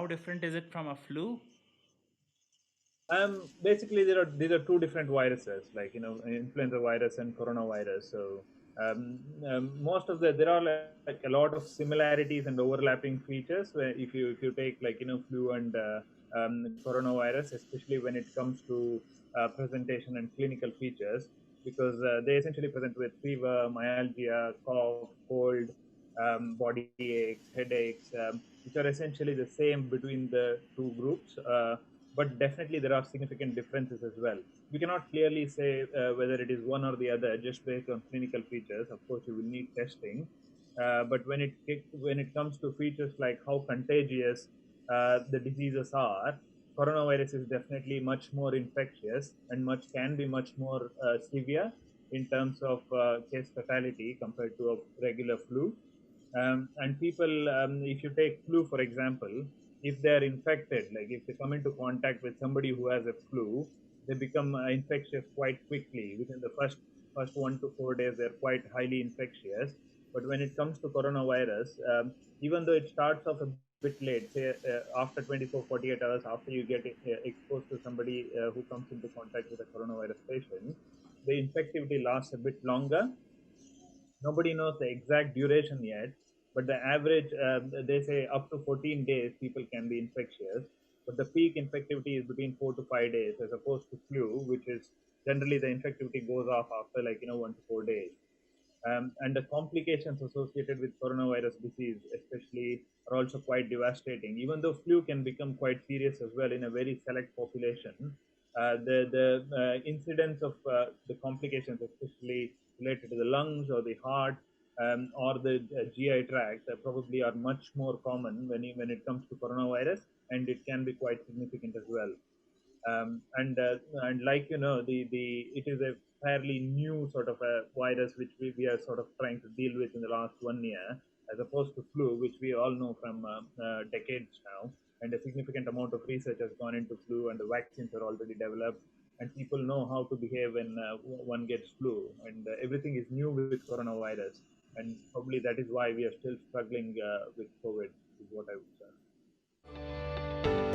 how different is it from a flu? Basically, these are two different viruses, like influenza virus and coronavirus. So most of there are like a lot of similarities and overlapping features. Where if you take like flu and coronavirus, especially when it comes to presentation and clinical features, because they essentially present with fever, myalgia, cough, cold, body aches, headaches, which are essentially the same between the two groups. But definitely there are significant differences as well. We cannot clearly say whether it is one or the other just based on clinical features. Of course, you will need testing, but when it comes to features like how contagious the diseases are, coronavirus is definitely much more infectious and can be much more severe in terms of case fatality compared to a regular flu. And people, if you take flu for example, if they are infected, like if they come into contact with somebody who has a flu, they become infectious quite quickly. Within the first 1 to 4 days, they're quite highly infectious. But when it comes to coronavirus, even though it starts off a bit late, say after 24, 48 hours after you get exposed to somebody who comes into contact with a coronavirus patient, the infectivity lasts a bit longer. Nobody knows the exact duration yet, but the average, they say up to 14 days, people can be infectious. But the peak infectivity is between 4 to 5 days, as opposed to flu, which is generally the infectivity goes off after 1 to 4 days. And the complications associated with coronavirus disease, especially, are also quite devastating. Even though flu can become quite serious as well in a very select population, the incidence of the complications, especially related to the lungs or the heart or the GI tract, probably are much more common when it comes to coronavirus, and it can be quite significant as well. And like the it is a fairly new sort of a virus which we are sort of trying to deal with in the last 1 year, as opposed to flu, which we all know from decades now. And a significant amount of research has gone into flu, and the vaccines are already developed, and people know how to behave when one gets flu. And everything is new with coronavirus, and probably that is why we are still struggling with COVID, is what I would say.